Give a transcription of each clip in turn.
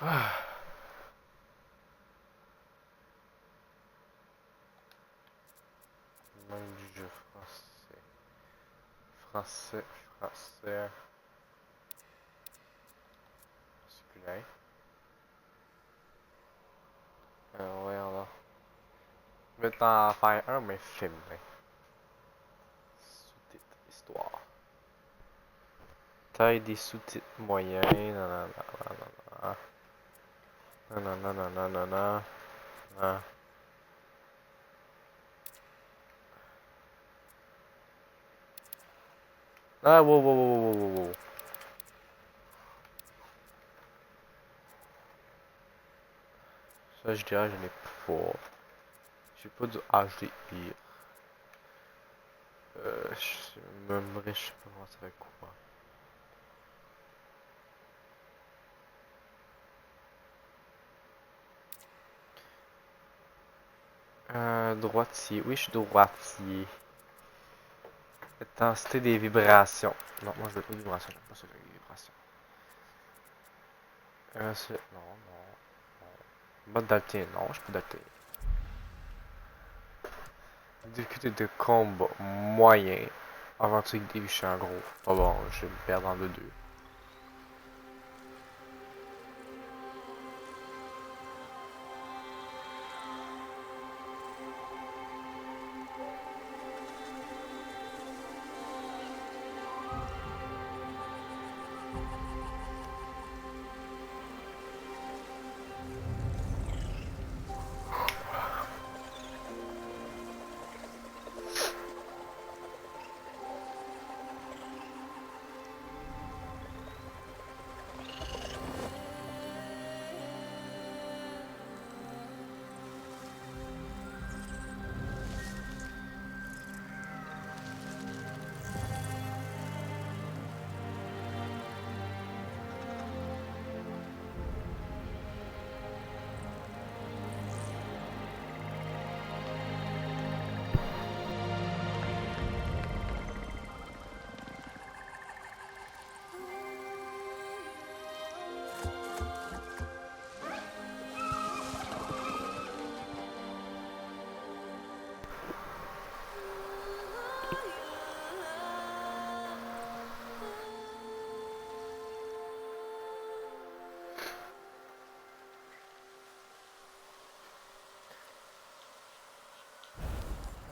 Ah, même du jeu français. Français, français. Masculin. Ouais, alors. Je vais t'en faire un, mais filmé. Sous-titres, histoire. Taille des sous-titres moyens. Nanana. Nanana. Nanana. Ah. Ah, wow, wow, wow, wow, wow, wow. Ça, je dirais, je n'ai pas. J'ai pas du HDR. Je sais pas comment ça va être quoi. Droitier. Oui, je suis droitier. Intensité des vibrations. Non, moi je veux pas de vibrations, j'aime pas ça avec les vibrations. Non, non, non. Mode daltonien, non, je peux daltonien. Difficulté de combat moyen. Aventure avec des bichons en gros. Pas bon, je vais me perdre dans le 2.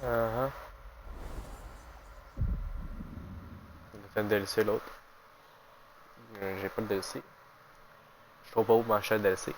Uh -huh. C'est le DLC l'autre. J'ai pas le DLC. Je trouve pas où m'acheter le DLC.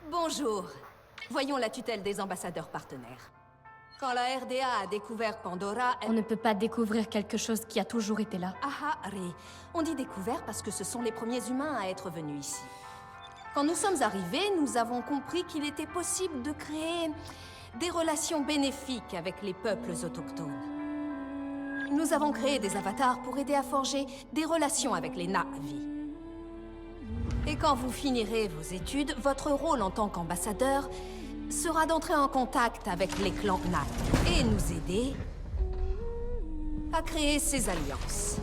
Bonjour. Voyons la tutelle des ambassadeurs partenaires. Quand la RDA a découvert Pandora, On ne peut pas découvrir quelque chose qui a toujours été là. Ahari. On dit découvert parce que ce sont les premiers humains à être venus ici. Quand nous sommes arrivés, nous avons compris qu'il était possible de créer des relations bénéfiques avec les peuples autochtones. Nous avons créé des avatars pour aider à forger des relations avec les Na'vi. Et quand vous finirez vos études, votre rôle en tant qu'ambassadeur sera d'entrer en contact avec les clans Na'vi et nous aider à créer ces alliances.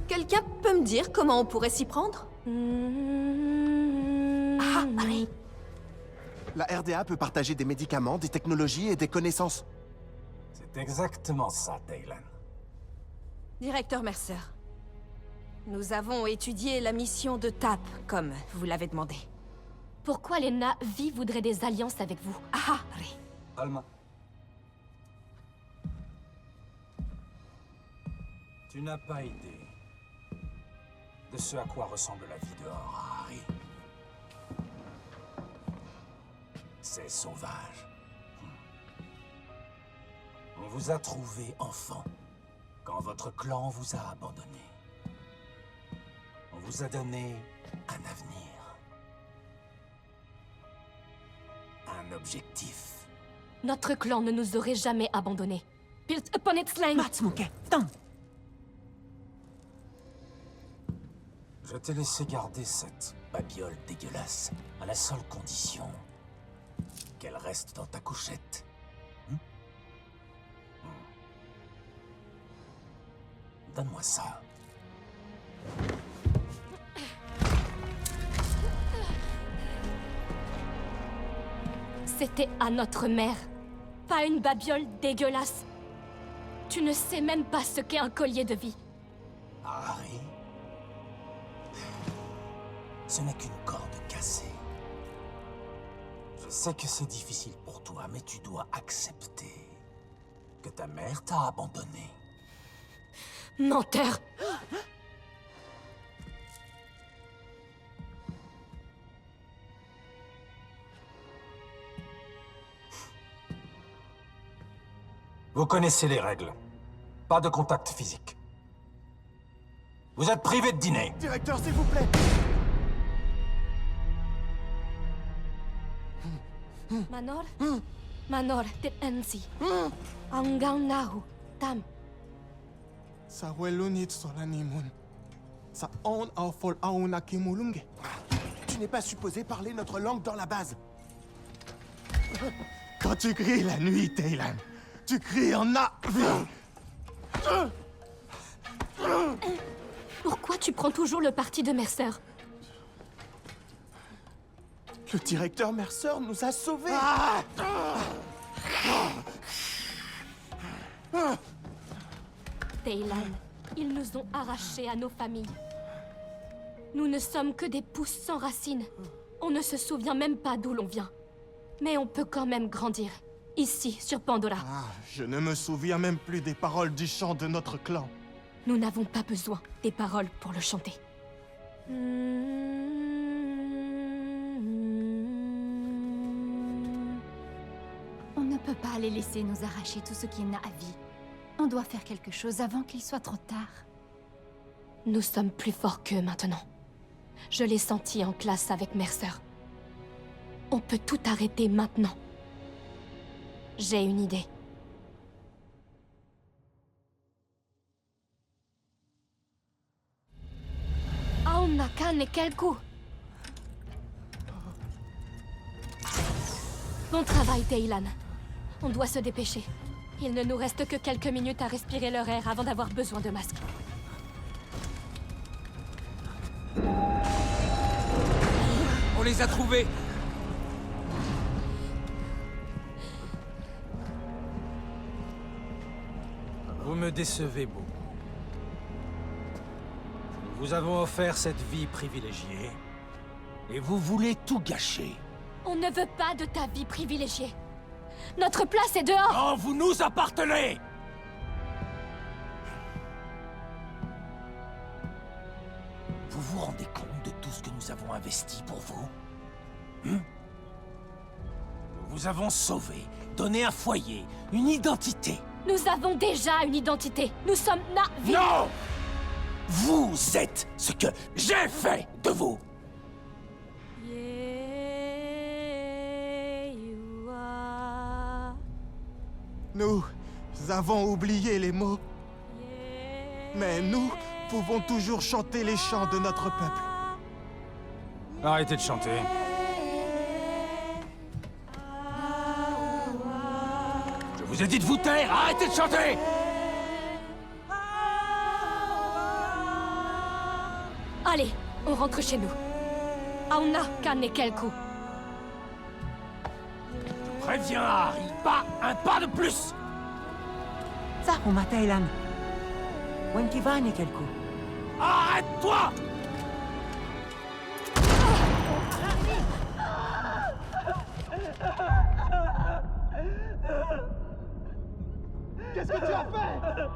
Quelqu'un peut me dire comment on pourrait s'y prendre? Ah, allez. La RDA peut partager des médicaments, des technologies et des connaissances. C'est exactement ça, Taylan. Directeur Mercer, nous avons étudié la mission de TAP, comme vous l'avez demandé. Pourquoi les Na'vi voudraient des alliances avec vous? Ah, allez. Alma. Tu n'as pas idée de ce à quoi ressemble la vie dehors, Harry. C'est sauvage. On vous a trouvé enfant, quand votre clan vous a abandonné. On vous a donné un avenir. Un objectif. Notre clan ne nous aurait jamais abandonnés. Built upon its land. Matsumoke, attends. Je t'ai laissé garder cette babiole dégueulasse, à la seule condition qu'elle reste dans ta couchette. Donne-moi ça. C'était à notre mère. Pas une babiole dégueulasse. Tu ne sais même pas ce qu'est un collier de vie. Harry, ce n'est qu'une corde cassée. Je sais que c'est difficile pour toi, mais tu dois accepter que ta mère t'a abandonné. Menteur! Vous connaissez les règles. Pas de contact physique. Vous êtes privé de dîner. Directeur, s'il vous plaît. Manor? Manor, tit ensi. Anggang nahu, tam. Sa welunit solanimun. Sa on au fol auna kimulunge. Tu n'es pas supposé parler notre langue dans la base. Quand tu cries la nuit, Taylan, tu cries en a. Pourquoi tu prends toujours le parti de Mercer? Le directeur Mercer nous a sauvés. Taylan, ils nous ont arrachés à nos familles. Nous ne sommes que des pousses sans racines. On ne se souvient même pas d'où l'on vient. Mais on peut quand même grandir. Ici, sur Pandora. Je ne me souviens même plus des paroles du chant de notre clan. Nous n'avons pas besoin des paroles pour le chanter. On ne peut pas les laisser nous arracher tout ce qui n'a à vie. On doit faire quelque chose avant qu'il soit trop tard. Nous sommes plus forts qu'eux maintenant. Je l'ai senti en classe avec Mercer. On peut tout arrêter maintenant. J'ai une idée. Auna kane kelku. Bon travail, Taylan. On doit se dépêcher. Il ne nous reste que quelques minutes à respirer leur air avant d'avoir besoin de masques. On les a trouvés. Vous me décevez beaucoup. Nous vous avons offert cette vie privilégiée, et vous voulez tout gâcher. On ne veut pas de ta vie privilégiée. Notre place est dehors. Oh, vous nous appartenez! Vous vous rendez compte de tout ce que nous avons investi pour vous? Nous vous avons sauvé, donné un foyer, une identité. Nous avons déjà une identité. Nous sommes Na'vi. Non! Vous êtes ce que j'ai fait de vous! Nous avons oublié les mots. Mais nous pouvons toujours chanter les chants de notre peuple. Arrêtez de chanter. Je vous ai dit de vous taire! Arrêtez de chanter! Allez, on rentre chez nous. Auna kane kelku. Préviens Harry, pas un pas de plus! Sahuma Taylan. Wankivane kelku. Arrête-toi! Qu'est-ce que tu as fait?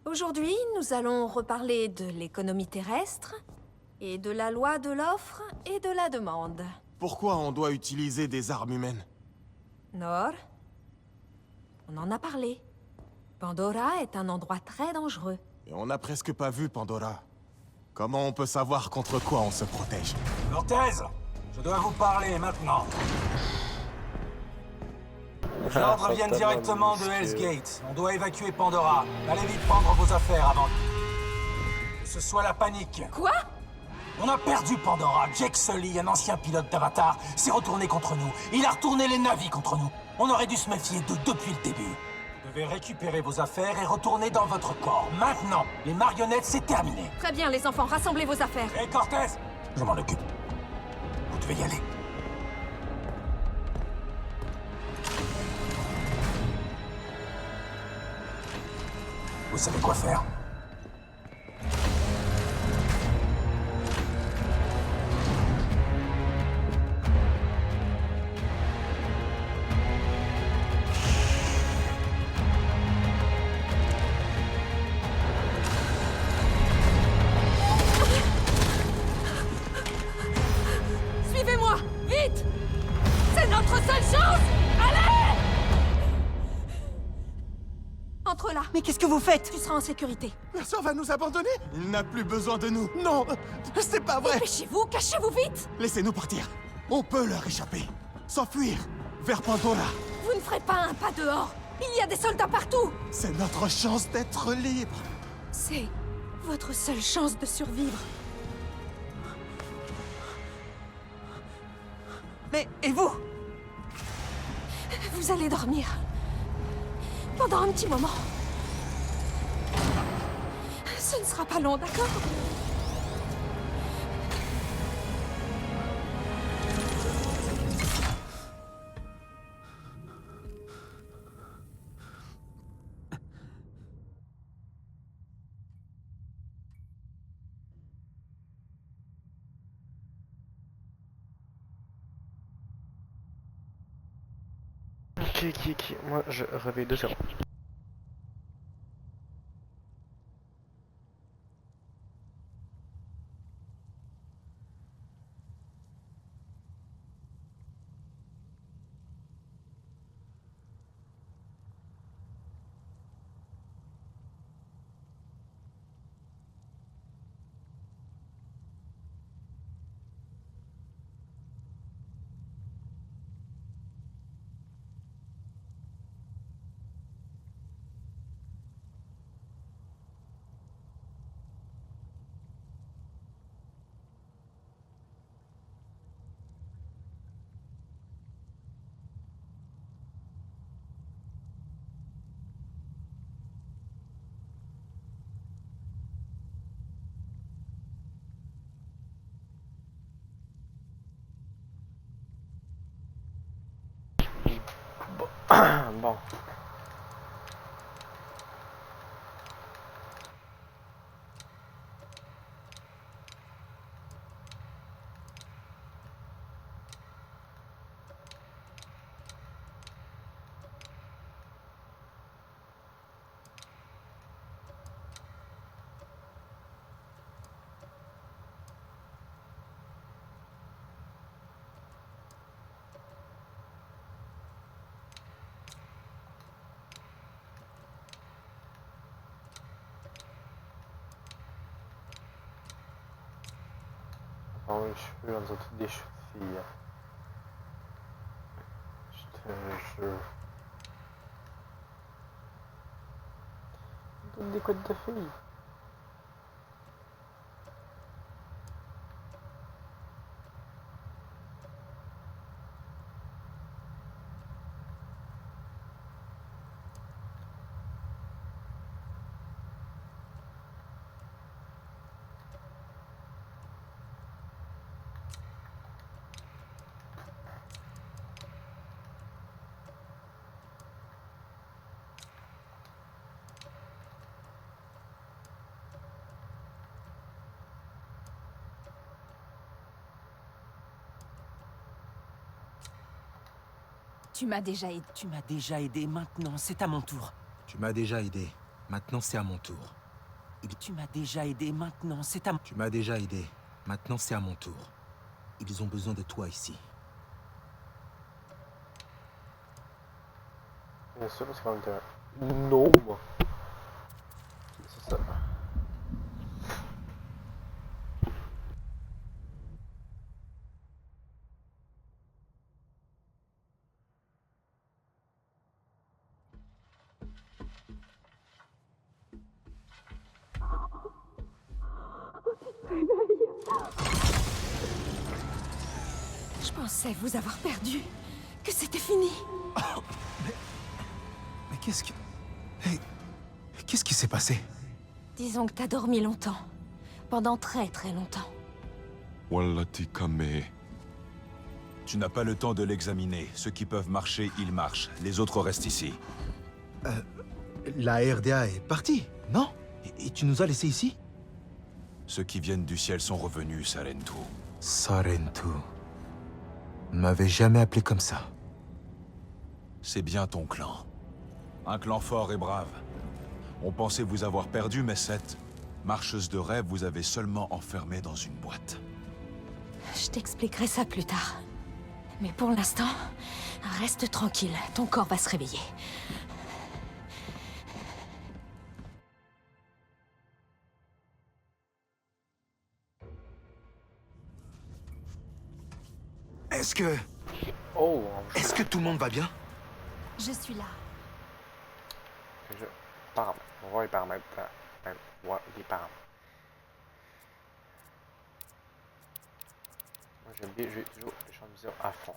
Aujourd'hui, nous allons reparler de l'économie terrestre et de la loi de l'offre et de la demande. Pourquoi on doit utiliser des armes humaines? Nord, on en a parlé. Pandora est un endroit très dangereux. Et on n'a presque pas vu Pandora. Comment on peut savoir contre quoi on se protège? Cortez, je dois vous parler maintenant. Les ordres viennent directement de Hell's Gate. On doit évacuer Pandora. Allez vite prendre vos affaires avant que ce soit la panique. Quoi? On a perdu Pandora. Jake Sully, un ancien pilote d'Avatar, s'est retourné contre nous. Il a retourné les navis contre nous. On aurait dû se méfier d'eux depuis le début. Vous devez récupérer vos affaires et retourner dans votre corps. Maintenant, les marionnettes, c'est terminé. Très bien, les enfants, rassemblez vos affaires. Hé, Cortez, je m'en occupe. Vous devez y aller. Vous savez quoi faire. Suivez-moi, vite! C'est notre seule chance! Allez! Entre là. Mais qu'est-ce que vous faites? Tu seras en sécurité. Personne va nous abandonner? Il n'a plus besoin de nous. Non, c'est pas vrai. Dépêchez-vous, cachez-vous vite! Laissez-nous partir. On peut leur échapper. S'enfuir vers Pandora. Vous ne ferez pas un pas dehors! Il y a des soldats partout! C'est notre chance d'être libres. C'est votre seule chance de survivre. Mais, et vous? Vous allez dormir. Pendant un petit moment. Ce ne sera pas long, d'accord? Ok. Moi, je réveille 2 secondes. Bon. Oh, les cheveux, on dirait tous des cheveux de filles. Je te jure. Toutes des couettes de filles. Tu m'as déjà aidé. Tu m'as déjà aidé, maintenant c'est à mon tour. Tu m'as déjà aidé. Maintenant, c'est à mon tour. Tu m'as déjà aidé, maintenant c'est à mon... Tu m'as déjà aidé. Maintenant, c'est à mon tour. Ils ont besoin de toi ici. Bien sûr, parce qu'on était un gnome. C'est ça. Je pensais vous avoir perdu, que c'était fini. Mais qu'est-ce que... Hey, qu'est-ce qui s'est passé? Disons que t'as dormi longtemps. Pendant très longtemps. Wallati Kame. Tu n'as pas le temps de l'examiner. Ceux qui peuvent marcher, ils marchent. Les autres restent ici. La RDA est partie, non? Et tu nous as laissés ici? Ceux qui viennent du ciel sont revenus, Sarentu. Sarentu. On ne m'avait jamais appelé comme ça. C'est bien ton clan. Un clan fort et brave. On pensait vous avoir perdu, mais cette marcheuse de rêve vous avait seulement enfermé dans une boîte. Je t'expliquerai ça plus tard. Mais pour l'instant, reste tranquille. Ton corps va se réveiller. Est-ce que... Oh, Est-ce que tout le monde va bien? Je suis là. Paramètres. On va voir les paramètres. Ouais, les paramètres. Moi j'aime bien jouer toujours les champs de vision à fond.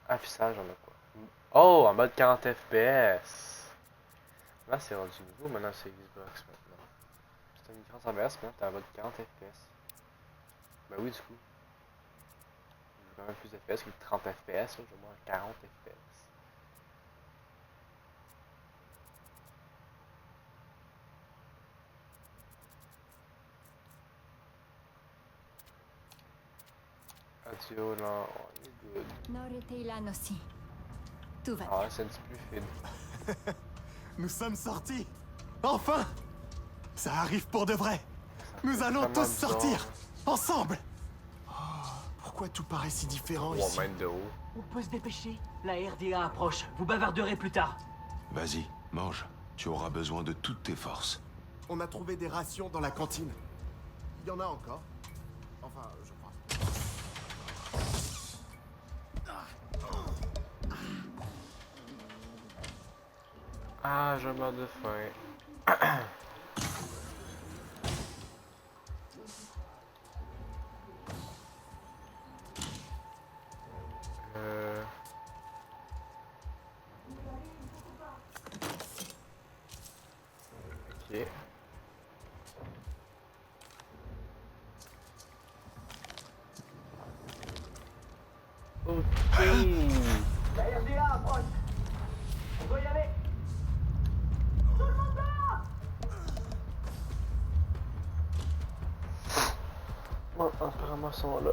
Affichage, on a quoi? Oh, en mode 40 FPS. Là c'est rendu nouveau, maintenant c'est Xbox maintenant. C'était une grande ABS, maintenant t'es en mode 40 FPS. Ben oui, du coup. J'ai quand même plus de FPS que 30 FPS, j'ai au moins 40 FPS. Audio là, on est good. Noreteilan aussi. Tout va Ah bien. ouais, c'est un petit plus fluide. Nous sommes sortis. Enfin! Ça arrive pour de vrai. Nous allons vraiment tous bizarre. sortir. Ensemble. Oh, pourquoi tout paraît si différent 3 ici? mètres de haut. On peut se dépêcher. La RDA approche. Vous bavarderez plus tard. Vas-y, mange. Tu auras besoin de toutes tes forces. On a trouvé des rations dans la cantine. Il y en a encore. Enfin, je crois. Ah, je meurs de faim. Ok. Ok. La RDA approche. On doit y aller. Bon, apparemment, ils sont là.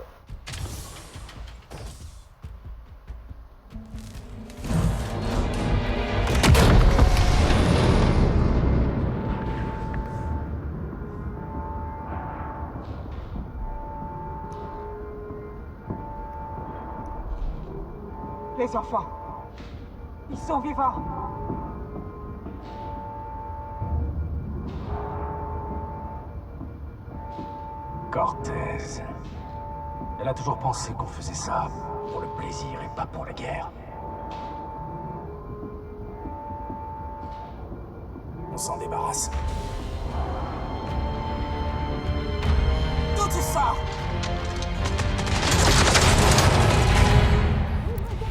Les enfants. Ils sont vivants. Cortez. Elle a toujours pensé qu'on faisait ça pour le plaisir et pas pour la guerre. On s'en débarrasse. Tout ça.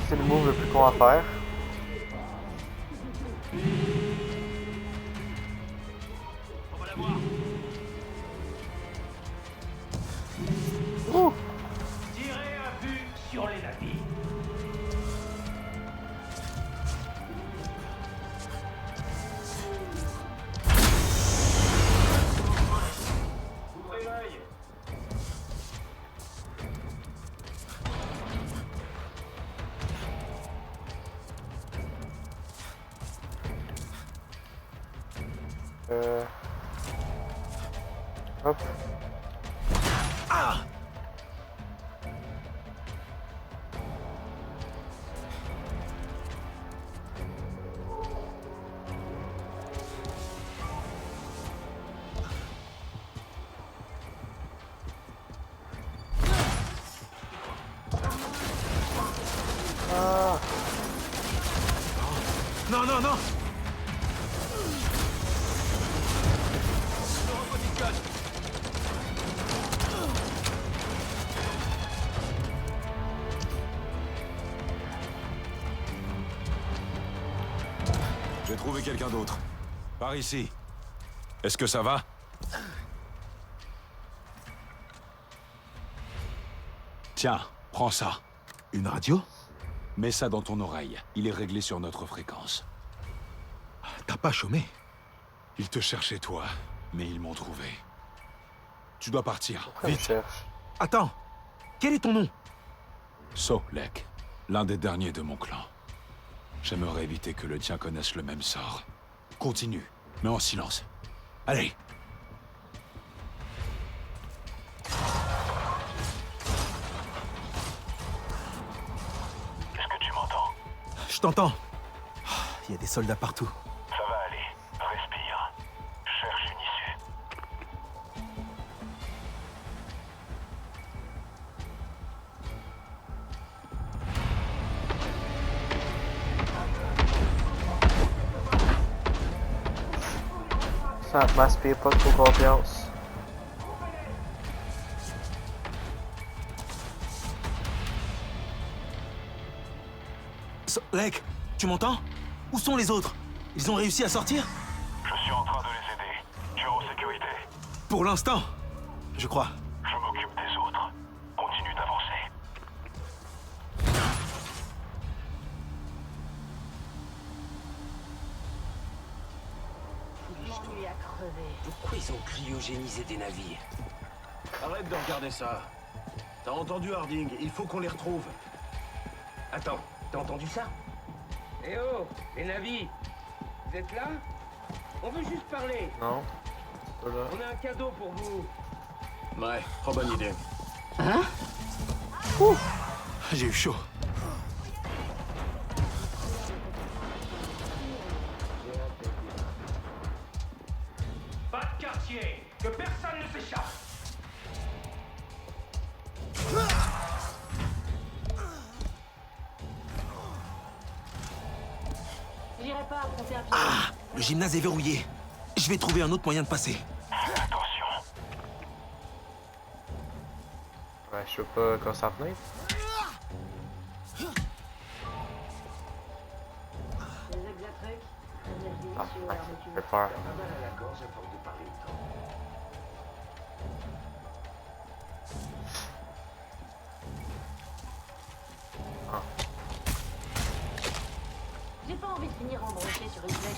C'est le move le plus con à faire. Tirez un but sur les navires. Hop. Ah! Ah. Non, non, non! J'ai trouvé quelqu'un d'autre. Par ici. Est-ce que ça va? Tiens, prends ça. Une radio? Mets ça dans ton oreille. Il est réglé sur notre fréquence. T'as pas chômé? Ils te cherchaient toi, mais ils m'ont trouvé. Tu dois partir. Vite. Cherche. Attends! Quel est ton nom? Solek, l'un des derniers de mon clan. J'aimerais éviter que le tien connaisse le même sort. Continue, mais en silence. Allez! Est-ce que tu m'entends? Je t'entends. Il y a des soldats partout. Ça va aller. Respire. Cherche une issue. Ça m'inspire pas trop confiance. Lek, tu m'entends? Où sont les autres? Ils ont réussi à sortir? Je suis en train de les aider. Tu es en sécurité. Pour l'instant, je crois. Je m'occupe des autres. Continue d'avancer. Pourquoi ils ont cryogénisé des navires? Arrête de regarder ça. T'as entendu Harding? Il faut qu'on les retrouve. Attends, t'as entendu ça? Eh oh, les navires! Vous êtes là? On veut juste parler. Non. Pas là. On a un cadeau pour vous. Ouais, trop bonne idée. Hein? J'ai eu chaud. Pas de quartier. Que personne ne s'échappe. J'irai pas affronter un pied. Ah! Le gymnase est verrouillé. Je vais trouver un autre moyen de passer. Fais attention. Ouais, je sais pas quand ça venait. Les exatreks, Ah, ouais, ça fait peur. Ah. J'ai pas envie de finir embroché sur une flèche.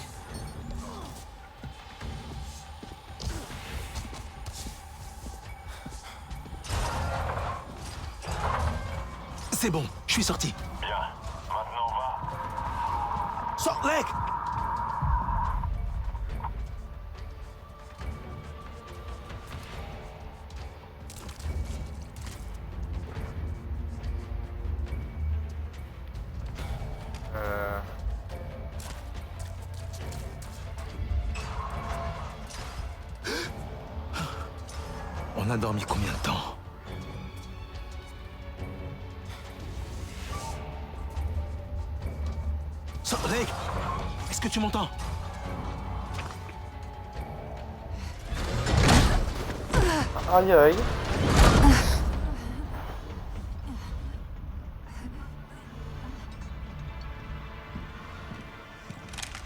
C'est bon, je suis sorti. Bien. Maintenant, va. Sors, Lek! On a dormi combien de temps? Lek, est-ce que tu m'entends? Aïe aïe.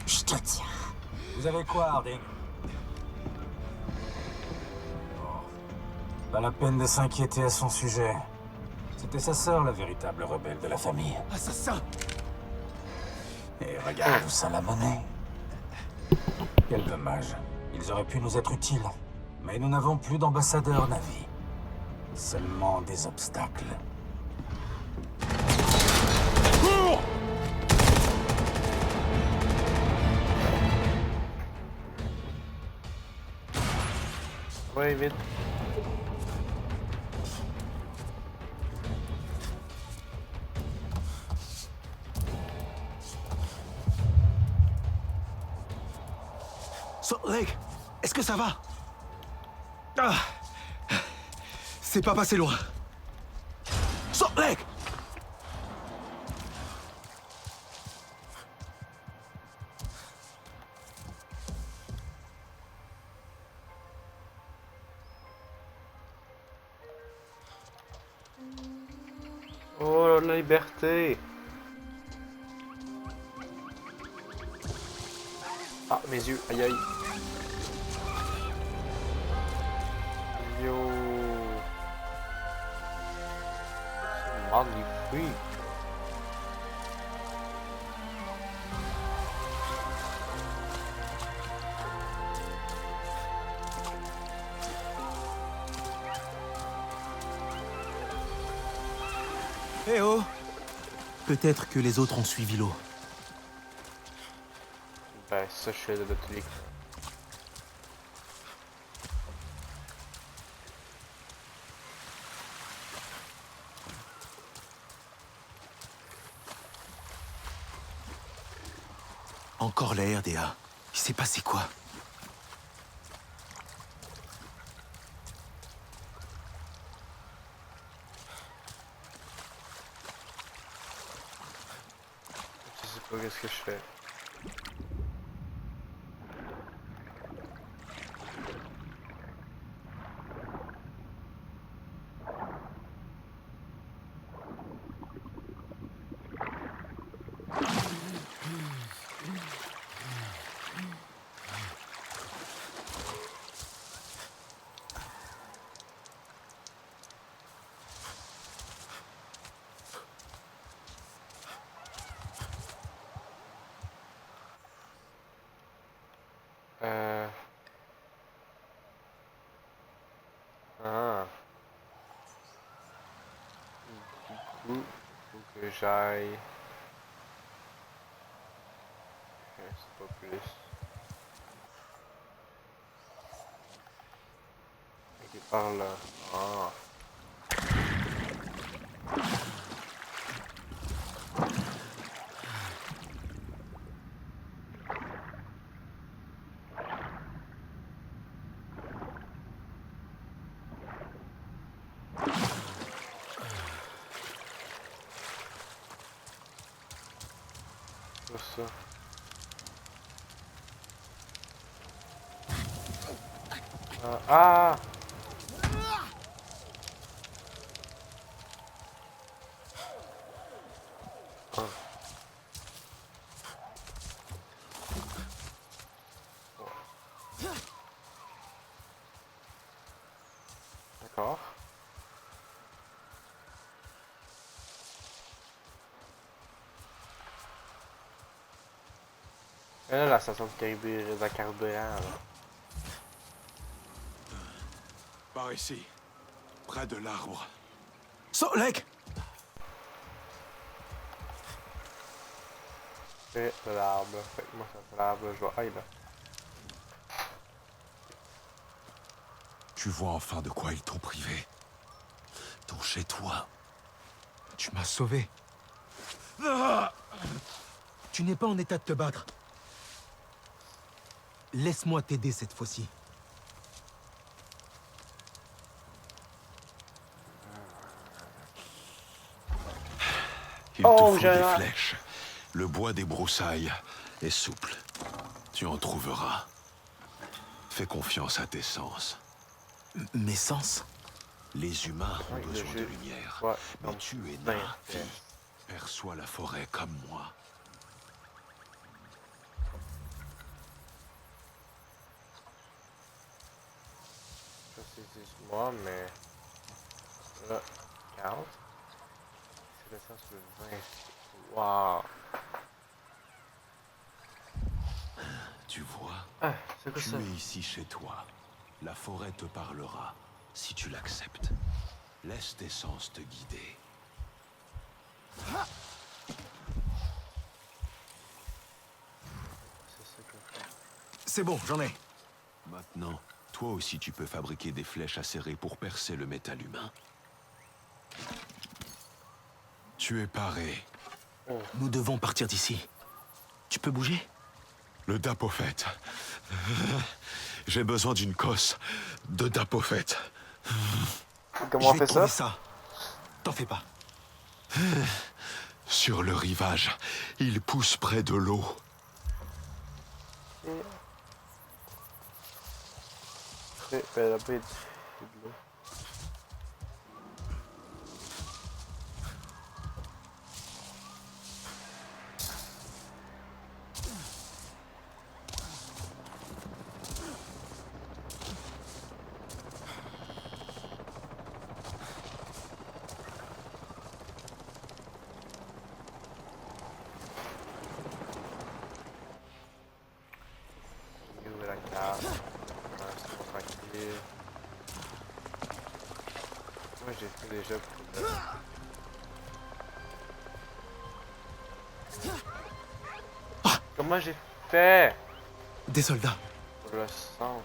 Je te tiens. Vous avez quoi, Harding? Pas la peine de s'inquiéter à son sujet. C'était sa sœur, la véritable rebelle de la famille. Assassin! Et regarde où ça l'a mené. Quel dommage. Ils auraient pu nous être utiles. Mais nous n'avons plus d'ambassadeur, Navi. Seulement des obstacles. Ouais, vite. Salt Lake, est-ce que ça va? Ah, c'est pas passé loin. Salt Lake! Oh, la liberté! Ah, mes yeux, aïe aïe. Yo. C'est magnifique. Eh oh! Peut-être que les autres ont suivi l'eau. Ben, ça, je fais de tous les cas. Encore la RDA. Il s'est passé quoi? Je sais pas qu'est-ce que je fais. Ah. Du coup, faut que j'aille. C'est pas plus. Ok, par là. Ah. Ça. Ah! D'accord. Et là, la station de carburant, là. Par ici, près de l'arbre. Salt Lake! Et de l'arbre. Fait que moi, c'est l'arbre, je vois. Aïe, là. Tu vois enfin de quoi ils t'ont privé. Ton chez-toi. Tu m'as sauvé. Tu n'es pas en état de te battre. Laisse-moi t'aider cette fois-ci. Il te faut des flèches. Le bois des broussailles est souple. Tu en trouveras. Fais confiance à tes sens. Mes sens? Les humains ont besoin de lumière. Ouais, mais tu es nain, fille. Perçois la forêt comme moi. Ça, c'est 18 mais... Là, 40. C'est le sens de 20. Waouh! Tu vois, Ah, c'est quoi tu ça? es ici chez toi. La forêt te parlera, si tu l'acceptes. Laisse tes sens te guider. C'est bon, j'en ai. Maintenant, toi aussi tu peux fabriquer des flèches acérées pour percer le métal humain. Tu es paré. Nous devons partir d'ici. Tu peux bouger? Le Dapophète. J'ai besoin d'une cosse de Dapophète. Comment on fait ça? ça. T'en fais pas. Sur le rivage, il pousse près de l'eau. Là-bas, il y a de l'eau. La carte. C'est tranquille. Moi j'ai fait déjà pour Comment j'ai fait? Des soldats. Pour le sens.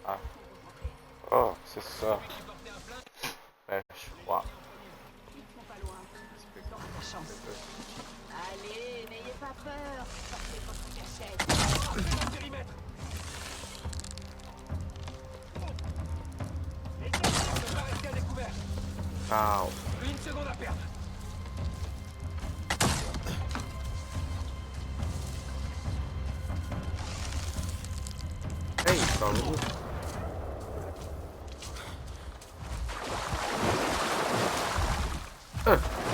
Ah. Oh, c'est ça. Ouais, je crois. Allez, n'ayez pas peur. Sortez votre cachette. Périmètre. Restez à découvert. Ow. Une seconde à perdre. Hey, c'est par où?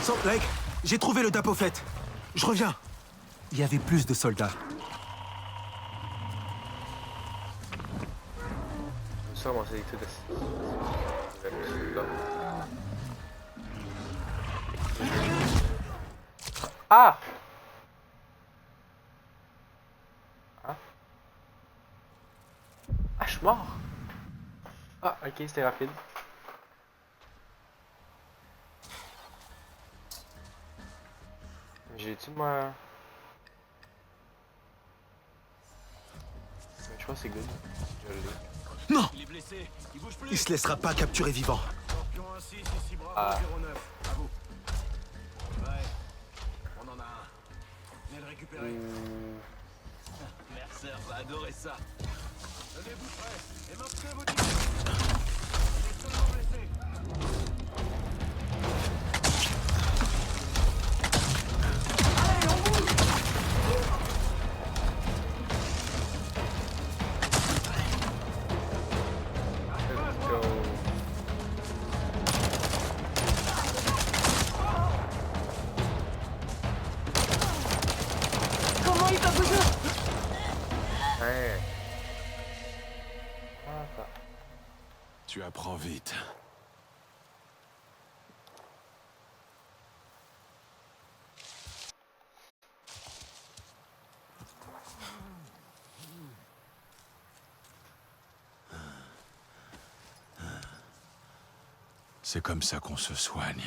Salt Lake, j'ai trouvé le Dapophète. Je reviens. Il y avait plus de soldats. Nous sommes en sélecteur de... Ah! Hein? Ah, je suis mort! Ah, ok, c'était rapide. J'ai-tu moi... Je crois que c'est good. Je l'ai. Non! Il est blessé, il bouge plus. Il se laissera pas capturer vivant. Scorpion 1-6, ici Bravo Ah. 09, à vous. Ouais, on en a un. Venez le récupérer. Mercer va adorer ça. Tenez-vous prêts et maintenez vos tirs. Il est seulement blessé. Let's go. Comment il va bouger? Hey. Ah, ça. Tu apprends vite. C'est comme ça qu'on se soigne.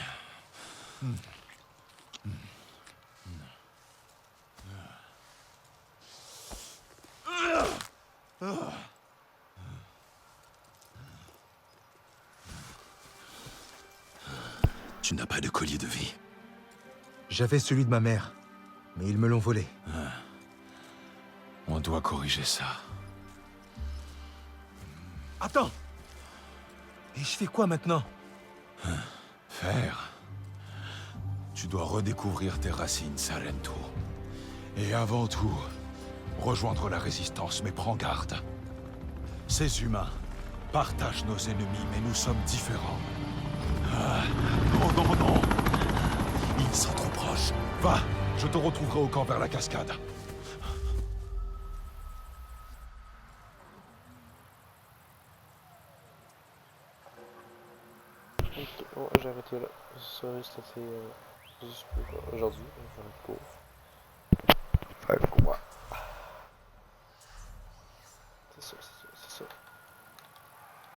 Tu n'as pas de collier de vie. J'avais celui de ma mère, mais ils me l'ont volé. On doit corriger ça. Attends! Et je fais quoi maintenant? Faire? Tu dois redécouvrir tes racines, Salento. Et avant tout, rejoindre la résistance, mais prends garde. Ces humains partagent nos ennemis, mais nous sommes différents. Ah, non, non, non! Ils sont trop proches. Va, je te retrouverai au camp vers la cascade. Ok, bon, j'ai arrêté là. Ça, c'était juste pour aujourd'hui. Je vais faire une pause. Faire quoi? C'est ça, c'est ça, c'est ça.